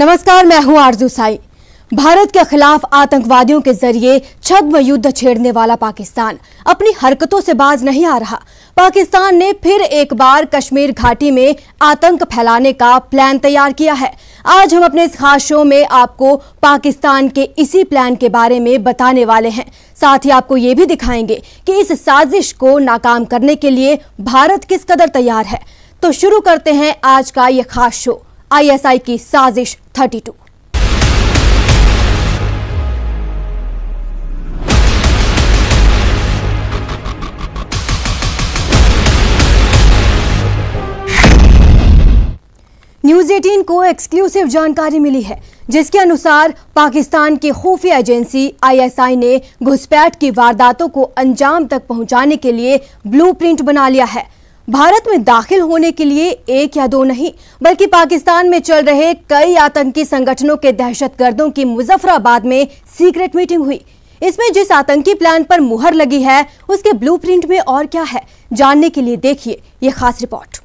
नमस्कार, मैं हूं आरजू साई। भारत के खिलाफ आतंकवादियों के जरिए छद्म युद्ध छेड़ने वाला पाकिस्तान अपनी हरकतों से बाज नहीं आ रहा। पाकिस्तान ने फिर एक बार कश्मीर घाटी में आतंक फैलाने का प्लान तैयार किया है। आज हम अपने इस खास शो में आपको पाकिस्तान के इसी प्लान के बारे में बताने वाले हैं। साथ ही आपको ये भी दिखाएंगे कि इस साजिश को नाकाम करने के लिए भारत किस कदर तैयार है। तो शुरू करते हैं आज का ये खास शो, ISI की साजिश 32। न्यूज 18 को एक्सक्लूसिव जानकारी मिली है, जिसके अनुसार पाकिस्तान की खुफिया एजेंसी ISI ने घुसपैठ की वारदातों को अंजाम तक पहुंचाने के लिए ब्लूप्रिंट बना लिया है। भारत में दाखिल होने के लिए एक या दो नहीं, बल्कि पाकिस्तान में चल रहे कई आतंकी संगठनों के दहशतगर्दों की मुजफ्फराबाद में सीक्रेट मीटिंग हुई। इसमें जिस आतंकी प्लान पर मुहर लगी है, उसके ब्लूप्रिंट में और क्या है, जानने के लिए देखिए ये खास रिपोर्ट।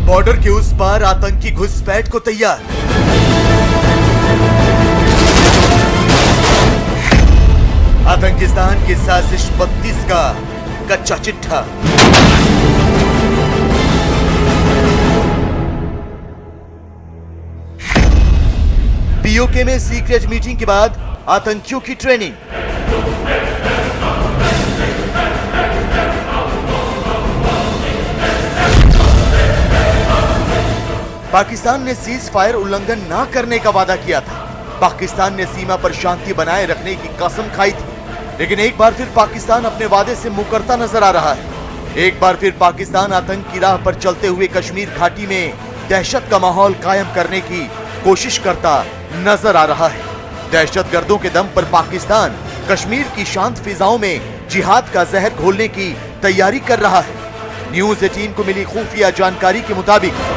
बॉर्डर के उस पार आतंकी घुसपैठ को तैयार। आतंकिस्तान की साजिश 32 का कच्चा चिट्ठा। POK में सीक्रेट मीटिंग के बाद आतंकियों की ट्रेनिंग। पाकिस्तान ने सीज फायर उल्लंघन ना करने का वादा किया था। पाकिस्तान ने सीमा पर शांति बनाए रखने की कसम खाई थी, लेकिन एक बार फिर पाकिस्तान अपने वादे से मुकरता नजर आ रहा है। एक बार फिर पाकिस्तान आतंक की राह पर चलते हुए कश्मीर घाटी में दहशत का माहौल कायम करने की कोशिश करता नजर आ रहा है। दहशतगर्दों के दम पर पाकिस्तान कश्मीर की शांत फिजाओं में जिहाद का जहर घोलने की तैयारी कर रहा है। न्यूज 18 को मिली खुफिया जानकारी के मुताबिक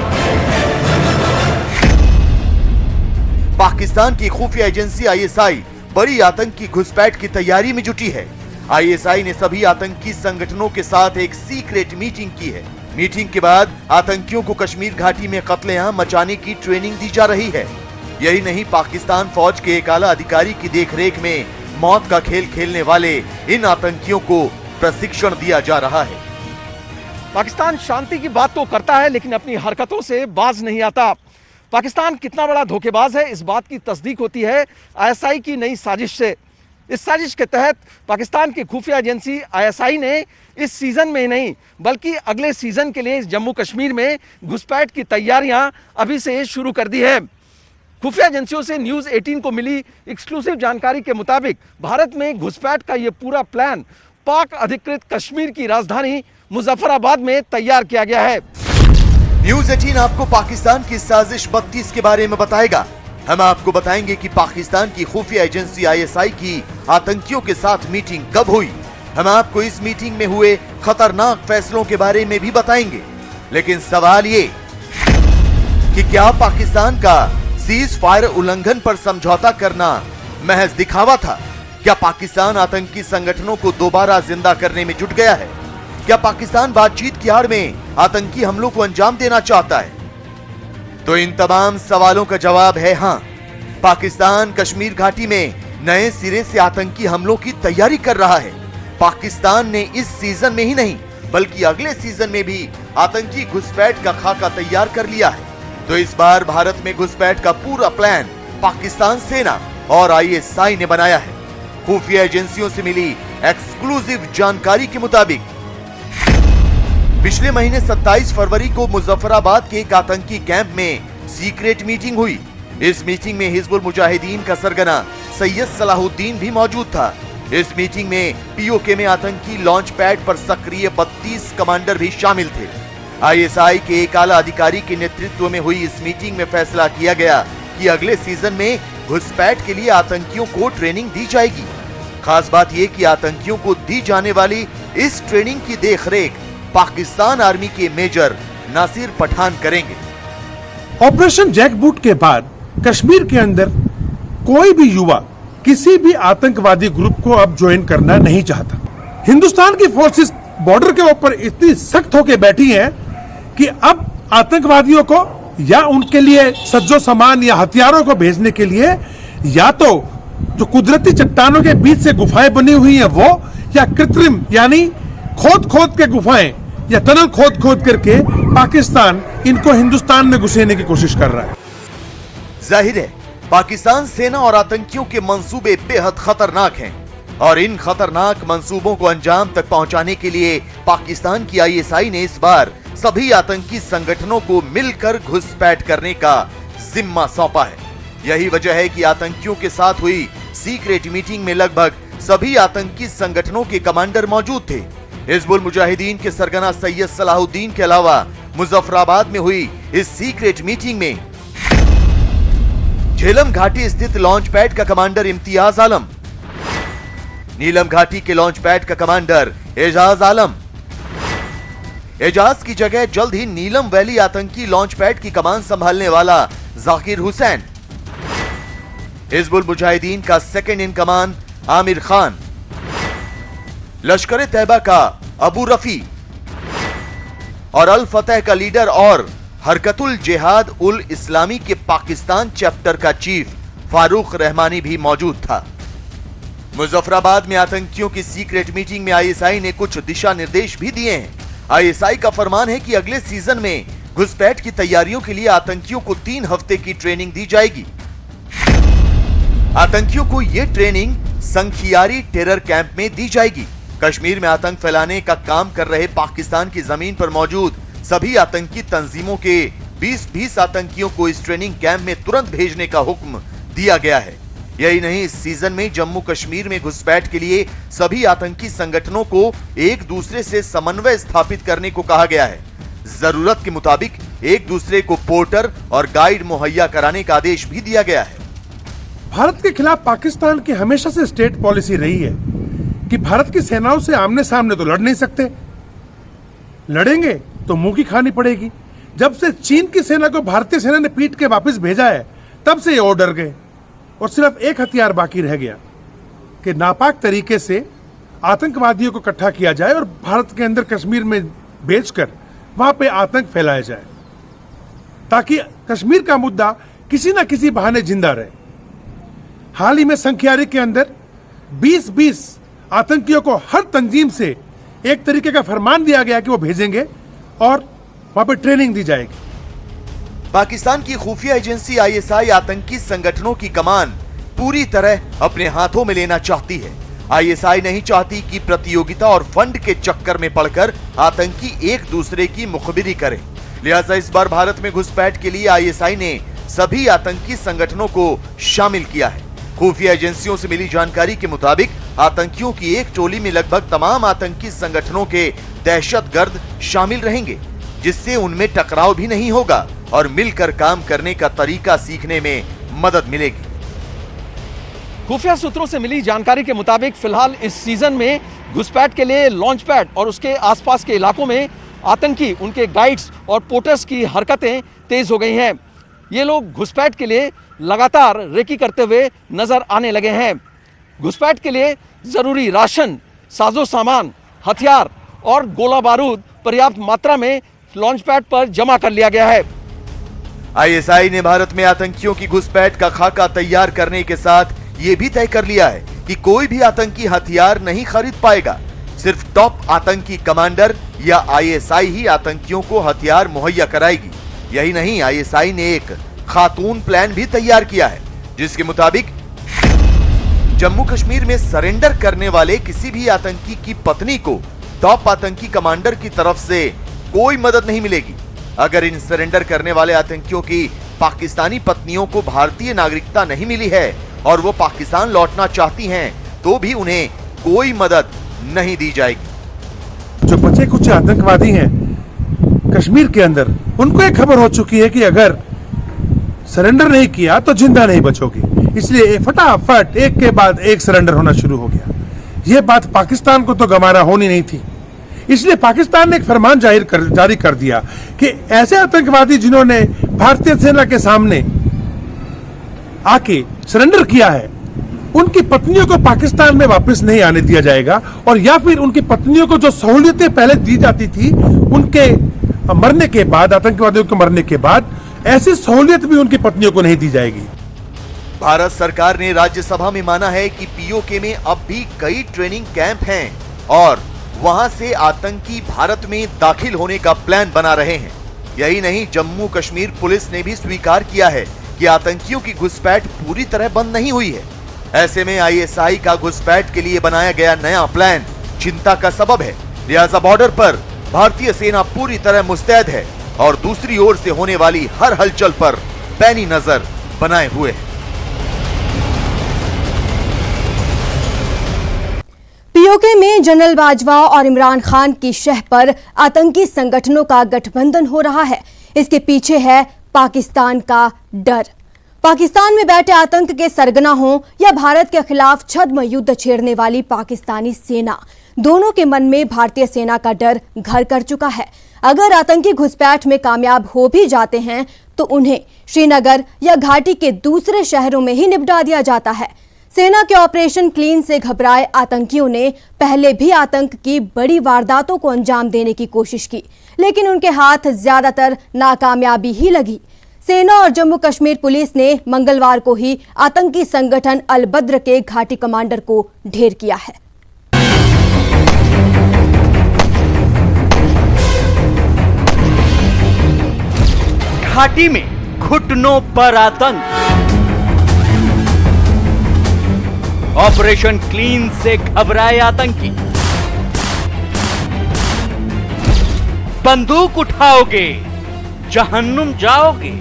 पाकिस्तान की खुफिया एजेंसी ISI बड़ी आतंकी घुसपैठ की तैयारी में जुटी है। ISI ने सभी आतंकी संगठनों के साथ एक सीक्रेट मीटिंग की है। मीटिंग के बाद आतंकियों को कश्मीर घाटी में कत्लेआम मचाने की ट्रेनिंग दी जा रही है। यही नहीं, पाकिस्तान फौज के एक आला अधिकारी की देखरेख में मौत का खेल खेलने वाले इन आतंकियों को प्रशिक्षण दिया जा रहा है। पाकिस्तान शांति की बात तो करता है, लेकिन अपनी हरकतों से बाज नहीं आता। पाकिस्तान कितना बड़ा धोखेबाज है, इस बात की तस्दीक होती है ISI की नई साजिश से। इस साजिश के तहत पाकिस्तान की खुफिया एजेंसी ISI ने इस सीजन में नहीं, बल्कि अगले सीजन के लिए जम्मू कश्मीर में घुसपैठ की तैयारियां अभी से शुरू कर दी है। खुफिया एजेंसियों से न्यूज 18 को मिली एक्सक्लूसिव जानकारी के मुताबिक भारत में घुसपैठ का यह पूरा प्लान पाक अधिकृत कश्मीर की राजधानी मुजफ्फराबाद में तैयार किया गया है। न्यूज 18 आपको पाकिस्तान की साजिश 32 के बारे में बताएगा। हम आपको बताएंगे कि पाकिस्तान की खुफिया एजेंसी ISI की आतंकियों के साथ मीटिंग कब हुई। हम आपको इस मीटिंग में हुए खतरनाक फैसलों के बारे में भी बताएंगे। लेकिन सवाल ये कि क्या पाकिस्तान का सीज फायर उल्लंघन पर समझौता करना महज दिखावा था? क्या पाकिस्तान आतंकी संगठनों को दोबारा जिंदा करने में जुट गया है? क्या पाकिस्तान बातचीत की आड़ में आतंकी हमलों को अंजाम देना चाहता है? तो इन तमाम सवालों का जवाब है हाँ। पाकिस्तान कश्मीर घाटी में नए सिरे से आतंकी हमलों की तैयारी कर रहा है। पाकिस्तान ने इस सीजन में ही नहीं, बल्कि अगले सीजन में भी आतंकी घुसपैठ का खाका तैयार कर लिया है। तो इस बार भारत में घुसपैठ का पूरा प्लान पाकिस्तान सेना और ISI ने बनाया है। खुफिया एजेंसियों से मिली एक्सक्लूसिव जानकारी के मुताबिक पिछले महीने 27 फरवरी को मुजफ्फराबाद के एक आतंकी कैंप में सीक्रेट मीटिंग हुई। इस मीटिंग में हिजबुल मुजाहिदीन का सरगना सैयद सलाहुद्दीन भी मौजूद था। इस मीटिंग में POK में आतंकी लॉन्च पैड पर सक्रिय 32 कमांडर भी शामिल थे। ISI के एक आला अधिकारी के नेतृत्व में हुई इस मीटिंग में फैसला किया गया कि अगले सीजन में घुसपैठ के लिए आतंकियों को ट्रेनिंग दी जाएगी। खास बात यह कि आतंकियों को दी जाने वाली इस ट्रेनिंग की देखरेख पाकिस्तान आर्मी के मेजर नासिर पठान करेंगे। ऑपरेशन जैकबूट के बाद कश्मीर के अंदर कोई भी युवा किसी भी आतंकवादी ग्रुप को अब ज्वाइन करना नहीं चाहता। हिंदुस्तान की फोर्सेस बॉर्डर के ऊपर इतनी सख्त होकर बैठी हैं कि अब आतंकवादियों को या उनके लिए सज्जो सामान या हथियारों को भेजने के लिए या तो जो कुदरती चट्टानों के बीच से गुफाएं बनी हुई हैं वो, या कृत्रिम यानी खोद खोद के गुफाएं या टनल खोद खोद करके पाकिस्तान इनको हिंदुस्तान में घुसेने की कोशिश कर रहा है। जाहिर है पाकिस्तान सेना और आतंकियों के मंसूबे बेहद खतरनाक हैं और इन खतरनाक मंसूबों को अंजाम तक पहुंचाने के लिए पाकिस्तान की आईएसआई ने इस बार सभी आतंकी संगठनों को मिलकर घुसपैठ करने का जिम्मा सौंपा है। यही वजह है कि आतंकियों के साथ हुई सीक्रेट मीटिंग में लगभग सभी आतंकी संगठनों के कमांडर मौजूद थे। हिजबुल मुजाहिदीन के सरगना सैयद सलाहुद्दीन के अलावा मुजफ्फराबाद में हुई इस सीक्रेट मीटिंग में झेलम घाटी स्थित लॉन्च पैड का कमांडर इम्तियाज आलम, नीलम घाटी के लॉन्च पैड का कमांडर एजाज आलम, एजाज की जगह जल्द ही नीलम वैली आतंकी लॉन्च पैड की कमान संभालने वाला जाकिर हुसैन, हिजबुल मुजाहिदीन का सेकंड इन कमान आमिर खान, लश्कर तैयबा का अबू रफी और अल फतेह का लीडर और हरकतुल जिहाद उल इस्लामी के पाकिस्तान चैप्टर का चीफ फारूक रहमानी भी मौजूद था। मुजफ्फराबाद में आतंकियों की सीक्रेट मीटिंग में आईएसआई ने कुछ दिशा निर्देश भी दिए हैं। आईएसआई का फरमान है कि अगले सीजन में घुसपैठ की तैयारियों के लिए आतंकियों को 3 हफ्ते की ट्रेनिंग दी जाएगी। आतंकियों को यह ट्रेनिंग संखियारी टेरर कैंप में दी जाएगी। कश्मीर में आतंक फैलाने का काम कर रहे पाकिस्तान की जमीन पर मौजूद सभी आतंकी तंजीमों के 20-20 आतंकियों को इस ट्रेनिंग कैंप में तुरंत भेजने का हुक्म दिया गया है। यही नहीं, इस सीजन में जम्मू कश्मीर में घुसपैठ के लिए सभी आतंकी संगठनों को एक दूसरे से समन्वय स्थापित करने को कहा गया है। जरूरत के मुताबिक एक दूसरे को पोर्टर और गाइड मुहैया कराने का आदेश भी दिया गया है। भारत के खिलाफ पाकिस्तान की हमेशा से स्टेट पॉलिसी रही है कि भारत की सेनाओं से आमने सामने तो लड़ नहीं सकते, लड़ेंगे तो मुंह की खानी पड़ेगी। जब से चीन की सेना को भारतीय सेना ने पीट के वापस भेजा है तब से ये और डर गए और सिर्फ एक हथियार बाकी रह गया कि नापाक तरीके से आतंकवादियों को इकट्ठा किया जाए और भारत के अंदर कश्मीर में भेजकर वहां पे आतंक फैलाया जाए ताकि कश्मीर का मुद्दा किसी न किसी बहाने जिंदा रहे। हाल ही में संखियारी के अंदर 20-20 आतंकियों को हर तंजीम से एक तरीके का फरमान दिया गया कि वो भेजेंगे और वहां पे ट्रेनिंग दी जाएगी। पाकिस्तान की खुफिया एजेंसी आईएसआई आतंकी संगठनों की कमान पूरी तरह अपने हाथों में लेना चाहती है। आईएसआई नहीं चाहती कि प्रतियोगिता और फंड के चक्कर में पड़कर आतंकी एक दूसरे की मुखबिरी करें। लिहाजा इस बार भारत में घुसपैठ के लिए आईएसआई ने सभी आतंकी संगठनों को शामिल किया है। खुफिया एजेंसियों से मिली जानकारी के मुताबिक आतंकियों की एक टोली में लगभग तमाम आतंकी संगठनों के दहशतगर्द शामिल रहेंगे, जिससे उनमें टकराव भी नहीं होगा और मिलकर काम करने का तरीका सीखने में मदद मिलेगी। खुफिया सूत्रों से मिली जानकारी के मुताबिक फिलहाल इस सीजन में घुसपैठ के लिए लॉन्च पैड और उसके आसपास के इलाकों में आतंकी, उनके गाइड्स और पोर्टर्स की हरकतें तेज हो गई हैं। ये लोग घुसपैठ के लिए लगातार रेकी करते हुए नजर आने लगे हैं। घुसपैठ के लिए जरूरी राशन, साजो सामान, हथियार और गोला बारूद पर्याप्त मात्रा में लॉन्च पैड पर जमा कर लिया गया है। आईएसआई ने भारत में आतंकियों की घुसपैठ का खाका तैयार करने के साथ ये भी तय कर लिया है कि कोई भी आतंकी हथियार नहीं खरीद पाएगा। सिर्फ टॉप आतंकी कमांडर या आईएसआई ही आतंकियों को हथियार मुहैया कराएगी। यही नहीं, आईएसआई ने एक खातून प्लान भी तैयार किया है, जिसके मुताबिक जम्मू कश्मीर में सरेंडर करने वाले किसी भी आतंकी की पत्नी को टॉप आतंकी कमांडर की तरफ से कोई मदद नहीं मिलेगी। अगर इन सरेंडर करने वाले आतंकियों की पाकिस्तानी पत्नियों को भारतीय नागरिकता नहीं मिली है और वो पाकिस्तान लौटना चाहती हैं, तो भी उन्हें कोई मदद नहीं दी जाएगी। जो बचे कुछ आतंकवादी हैं कश्मीर के अंदर, उनको एक खबर हो चुकी है कि अगर सरेंडर नहीं किया तो जिंदा नहीं बचोगे, इसलिए फटाफट एक के बाद एक सरेंडर होना शुरू हो गया। यह बात पाकिस्तान को तो गवारा होनी नहीं थी, इसलिए पाकिस्तान ने एक फरमान जारी कर दिया कि ऐसे आतंकवादी जिन्होंने भारतीय सेना के सामने आके सरेंडर किया है, उनकी पत्नियों को पाकिस्तान में वापस नहीं आने दिया जाएगा और या फिर उनकी पत्नियों को जो सहूलियतें पहले दी जाती थी, उनके मरने के बाद, आतंकवादियों के मरने के बाद ऐसी सहूलियत भी उनकी पत्नियों को नहीं दी जाएगी। भारत सरकार ने राज्यसभा में माना है कि पीओके में अब भी कई ट्रेनिंग कैंप हैं और वहां से आतंकी भारत में दाखिल होने का प्लान बना रहे हैं। यही नहीं, जम्मू कश्मीर पुलिस ने भी स्वीकार किया है कि आतंकियों की घुसपैठ पूरी तरह बंद नहीं हुई है। ऐसे में आईएसआई का घुसपैठ के लिए बनाया गया नया प्लान चिंता का सबब है। लिहाजा बॉर्डर पर भारतीय सेना पूरी तरह मुस्तैद है और दूसरी ओर से होने वाली हर हलचल पर पैनी नजर बनाए हुए है। पीओके में जनरल बाजवा और इमरान खान की शह पर आतंकी संगठनों का गठबंधन हो रहा है। इसके पीछे है पाकिस्तान का डर। पाकिस्तान में बैठे आतंक के सरगना हों या भारत के खिलाफ छद्म युद्ध छेड़ने वाली पाकिस्तानी सेना, दोनों के मन में भारतीय सेना का डर घर कर चुका है। अगर आतंकी घुसपैठ में कामयाब हो भी जाते हैं तो उन्हें श्रीनगर या घाटी के दूसरे शहरों में ही निपटा दिया जाता है। सेना के ऑपरेशन क्लीन से घबराए आतंकियों ने पहले भी आतंक की बड़ी वारदातों को अंजाम देने की कोशिश की, लेकिन उनके हाथ ज्यादातर नाकामयाबी ही लगी। सेना और जम्मू कश्मीर पुलिस ने मंगलवार को ही आतंकी संगठन अल बद्र के घाटी कमांडर को ढेर किया है। घाटी में घुटनों पर आतंक, ऑपरेशन क्लीन से घबराए आतंकी। बंदूक उठाओगे जहन्नुम जाओगे।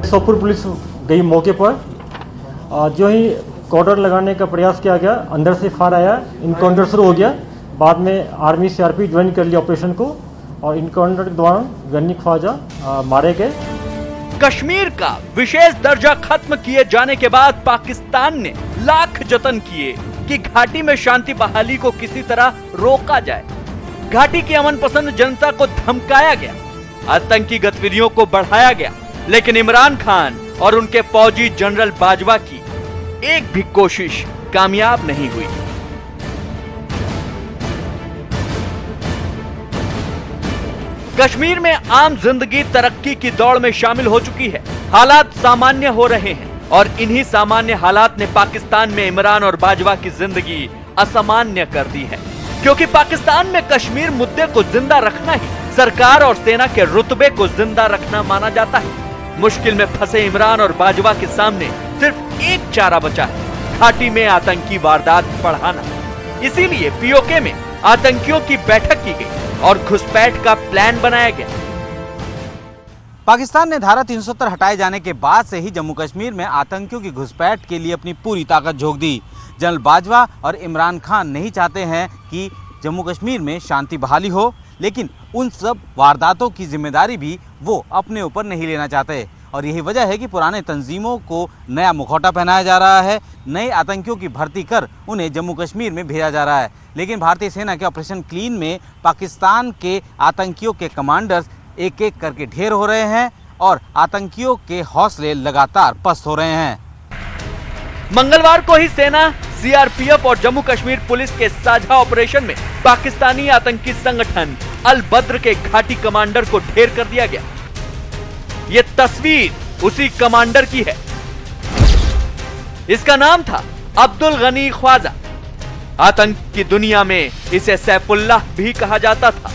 सोपुर पुलिस गई मौके पर, जो ही कॉर्डर लगाने का प्रयास किया गया, अंदर से फायर आया, इनकाउंटर शुरू हो गया। बाद में आर्मी सीआरपी ज्वाइन कर लिया ऑपरेशन को और इनकाउंटर के दौरान गन्नी ख्वाजा मारे गए। कश्मीर का विशेष दर्जा खत्म किए जाने के बाद पाकिस्तान ने लाख जतन किए कि घाटी में शांति बहाली को किसी तरह रोका जाए। घाटी की अमन पसंद जनता को धमकाया गया, आतंकी गतिविधियों को बढ़ाया गया, लेकिन इमरान खान और उनके फौजी जनरल बाजवा की एक भी कोशिश कामयाब नहीं हुई। कश्मीर में आम जिंदगी तरक्की की दौड़ में शामिल हो चुकी है। हालात सामान्य हो रहे हैं और इन्हीं सामान्य हालात ने पाकिस्तान में इमरान और बाजवा की जिंदगी असामान्य कर दी है, क्योंकि पाकिस्तान में कश्मीर मुद्दे को जिंदा रखना ही सरकार और सेना के रुतबे को जिंदा रखना माना जाता है। मुश्किल में फंसे इमरान और बाजवा के सामने सिर्फ एक चारा बचा है, घाटी में आतंकी वारदात बढ़ाना। इसीलिए पीओके में आतंकियों की बैठक की गई और घुसपैठ का प्लान बनाया गया। पाकिस्तान ने धारा 370 हटाए जाने के बाद से ही जम्मू कश्मीर में आतंकियों की घुसपैठ के लिए अपनी पूरी ताकत झोंक दी। जनरल बाजवा और इमरान खान नहीं चाहते हैं कि जम्मू कश्मीर में शांति बहाली हो, लेकिन उन सब वारदातों की जिम्मेदारी भी वो अपने ऊपर नहीं लेना चाहते। और यही वजह है कि पुराने तंजीमों को नया मुखौटा पहनाया जा रहा है, नए आतंकियों की भर्ती कर उन्हें जम्मू कश्मीर में भेजा जा रहा है। लेकिन भारतीय सेना के ऑपरेशन क्लीन में पाकिस्तान के आतंकियों के कमांडर्स एक एक करके ढेर हो रहे हैं और आतंकियों के हौसले लगातार पस्त हो रहे हैं। मंगलवार को ही सेना, सीआरपीएफ और जम्मू कश्मीर पुलिस के साझा ऑपरेशन में पाकिस्तानी आतंकी संगठन अल बद्र के घाटी कमांडर को ढेर कर दिया गया। ये तस्वीर उसी कमांडर की है। इसका नाम था अब्दुल गनी ख्वाजा। आतंक की दुनिया में इसे सैफुल्लाह भी कहा जाता था।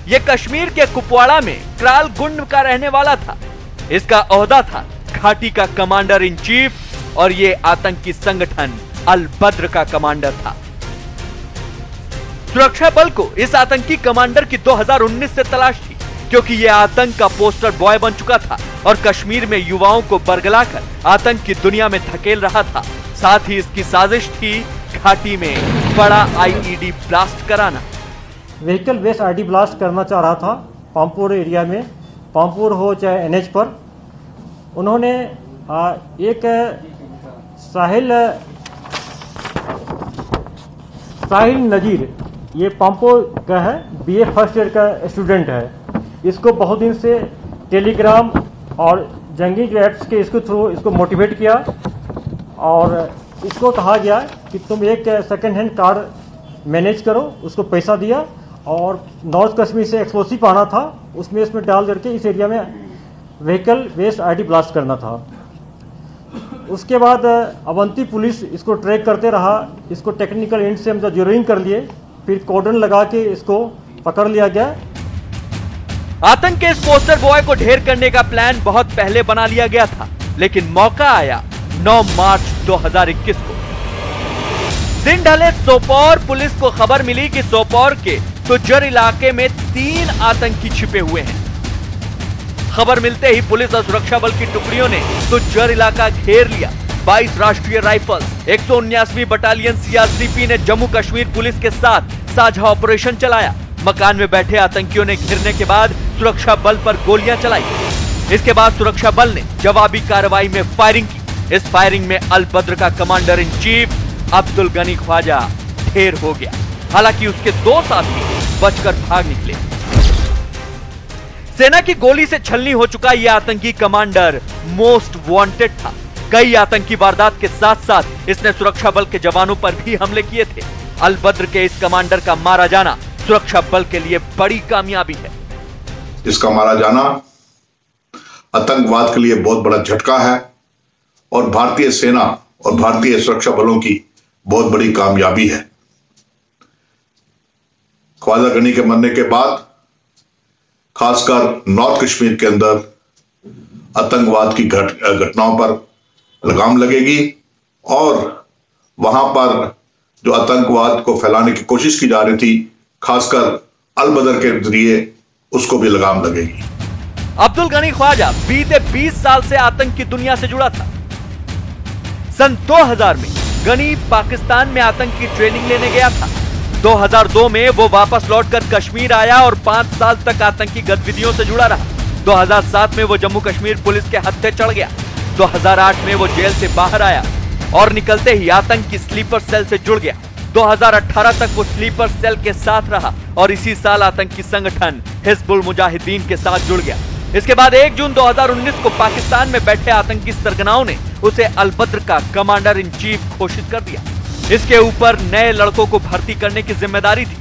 यह कश्मीर के कुपवाड़ा में त्राल गुंड का रहने वाला था। इसका ओहदा था घाटी का कमांडर इन चीफ और ये आतंकी संगठन अल बद्र का कमांडर था। सुरक्षा बल को इस आतंकी कमांडर की 2019 से तलाश थी, क्योंकि यह आतंक का पोस्टर बॉय बन चुका था और कश्मीर में युवाओं को बरगलाकर आतंक की दुनिया में धकेल रहा था। साथ ही इसकी साजिश थी घाटी में बड़ा आईईडी ब्लास्ट कराना। व्हीकल बेस्ड आईडी ब्लास्ट करना चाह रहा था पामपुर एरिया में, पामपुर हो चाहे एनएच पर। उन्होंने एक साहिल नजीर, ये पामपुर का है, बीए फर्स्ट ईयर का स्टूडेंट है। इसको बहुत दिन से टेलीग्राम और जंगी जो ऐप्स के इसको थ्रू इसको मोटिवेट किया और इसको कहा गया कि तुम एक सेकंड हैंड कार मैनेज करो, उसको पैसा दिया और नॉर्थ कश्मीर से एक्सप्लोसिव आना था, उसमें डाल करके इस एरिया में व्हीकल वेस्ट आईडी ब्लास्ट करना था। उसके बाद अवंती पुलिस इसको ट्रैक करते रहा, इसको टेक्निकल एंड से हम जीरोइंग कर लिए, फिर कॉर्डन लगा के इसको पकड़ लिया गया। आतंक के इस पोस्टर बॉय को ढेर करने का प्लान बहुत पहले बना लिया गया था, लेकिन मौका आया 9 मार्च 2021 को। दिन ढले सोपोर पुलिस को खबर मिली कि सोपोर के तुज्जर इलाके में 3 आतंकी छिपे हुए हैं। खबर मिलते ही पुलिस और सुरक्षा बल की टुकड़ियों ने तुज्जर इलाका घेर लिया। 22 राष्ट्रीय राइफल्स, 179वीं बटालियन सीआरसीपी ने जम्मू कश्मीर पुलिस के साथ साझा ऑपरेशन चलाया। मकान में बैठे आतंकियों ने घिरने के बाद सुरक्षा बल पर गोलियां चलाई। इसके बाद सुरक्षा बल ने जवाबी कार्रवाई में फायरिंग की। इस फायरिंग में अल बद्र का commander in chief Abdul Gani Khwaja ढेर हो गया। हालांकि उसके 2 साथी बचकर भाग निकले। सेना की गोली से छलनी हो चुका यह आतंकी कमांडर मोस्ट वांटेड था। कई आतंकी वारदात के साथ साथ इसने सुरक्षा बल के जवानों पर भी हमले किए थे। अल बद्र के इस कमांडर का मारा जाना सुरक्षा बल के लिए बड़ी कामयाबी है। इसका मारा जाना आतंकवाद के लिए बहुत बड़ा झटका है और भारतीय सेना और भारतीय सुरक्षा बलों की बहुत बड़ी कामयाबी है। ख्वाजा गनी के मरने के बाद खासकर नॉर्थ कश्मीर के अंदर आतंकवाद की घटनाओं पर लगाम लगेगी और वहां पर जो आतंकवाद को फैलाने की कोशिश की जा रही थी, खासकर अल बद्र के जरिए, उसको भी लगाम लगेगी। अब्दुल गनी ख्वाजा बीते 20 साल से आतंक की दुनिया से जुड़ा था। सन 2000 में गनी पाकिस्तान में आतंक की ट्रेनिंग लेने गया था। 2002 में वो वापस लौटकर कश्मीर आया और 5 साल तक आतंकी गतिविधियों से जुड़ा रहा। 2007 में वो जम्मू कश्मीर पुलिस के हत्थे चढ़ गया। 2008 में वो जेल से बाहर आया और निकलते ही आतंक की स्लीपर सेल से जुड़ गया। 2018 तक वो स्लीपर सेल के साथ रहा और इसी साल आतंकी संगठन हिजबुल मुजाहिदीन के साथ जुड़ गया। इसके बाद 1 जून 2019 को पाकिस्तान में बैठे आतंकी सरगनाओं ने उसे अल बद्र का कमांडर इन चीफ घोषित कर दिया। इसके ऊपर नए लड़कों को भर्ती करने की जिम्मेदारी थी।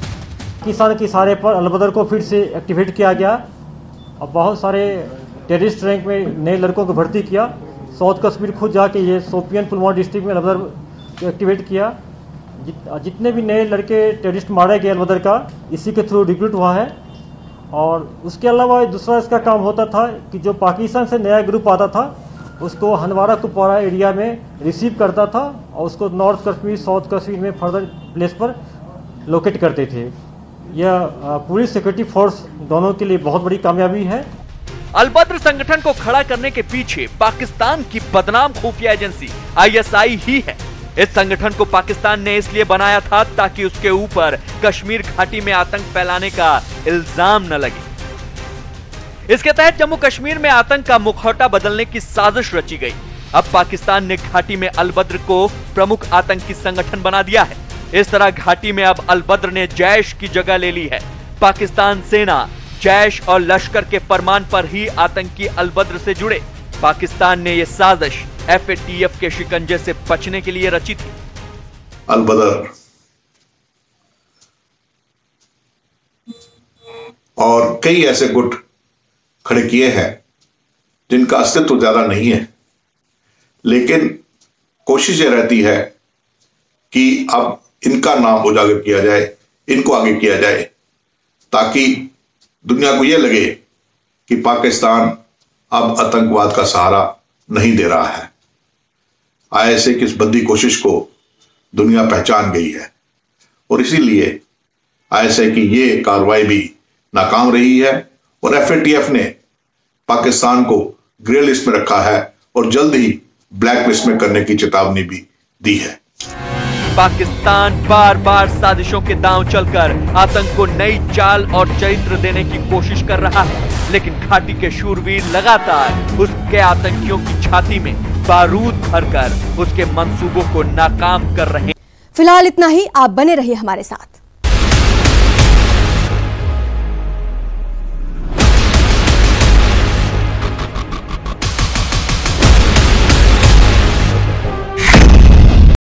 किसान के इशारे पर अल बद्र को फिर से एक्टिवेट किया गया। अब बहुत सारे टेररिस्ट रैंक में नए लड़कों को भर्ती किया। साउथ कश्मीर खुद जाके ये शोपियान पुलवामा डिस्ट्रिक्ट में अल बद्र को एक्टिवेट किया। जितने भी नए लड़के टेररिस्ट मारे गए अल बद्र का, इसी के थ्रू रिक्रूट हुआ है। और उसके अलावा दूसरा इसका काम होता था कि जो पाकिस्तान से नया ग्रुप आता था उसको हंदवाड़ा कुपवाड़ा एरिया में रिसीव करता था और उसको नॉर्थ कश्मीर साउथ कश्मीर में फर्दर प्लेस पर लोकेट करते थे। यह पुलिस सिक्योरिटी फोर्स दोनों के लिए बहुत बड़ी कामयाबी है। अल बद्र संगठन को खड़ा करने के पीछे पाकिस्तान की बदनाम खुफिया एजेंसी ISI ही है। इस संगठन को पाकिस्तान ने इसलिए बनाया था ताकि उसके ऊपर कश्मीर घाटी में आतंक फैलाने का इल्जाम न लगे। इसके तहत जम्मू कश्मीर में आतंक का मुखौटा बदलने की साजिश रची गई। अब पाकिस्तान ने घाटी में अल बद्र को प्रमुख आतंकी संगठन बना दिया है। इस तरह घाटी में अब अल बद्र ने जैश की जगह ले ली है। पाकिस्तान सेना, जैश और लश्कर के फरमान पर ही आतंकी अल बद्र से जुड़े। पाकिस्तान ने यह साजिश FATF के शिकंजे से बचने के लिए रची थी। अल बद्र और कई ऐसे गुट खड़े किए हैं जिनका अस्तित्व ज्यादा नहीं है, लेकिन कोशिश ये रहती है कि अब इनका नाम उजागर किया जाए, इनको आगे किया जाए, ताकि दुनिया को यह लगे कि पाकिस्तान अब आतंकवाद का सहारा नहीं दे रहा है। ISI की इस बदी कोशिश को दुनिया पहचान गई है और इसीलिए ISI की ये कार्रवाई भी नाकाम रही है और FATF ने पाकिस्तान को ग्रे लिस्ट में रखा है और जल्द ही ब्लैक लिस्ट में करने की चेतावनी भी दी है। पाकिस्तान बार बार साजिशों के दांव चलकर आतंक को नई चाल और चरित्र देने की कोशिश कर रहा है, लेकिन घाटी के शूरवीर लगातार उसके आतंकियों की छाती में बारूद भरकर उसके मंसूबों को नाकाम कर रहे हैं। फिलहाल इतना ही। आप बने रहिए हमारे साथ।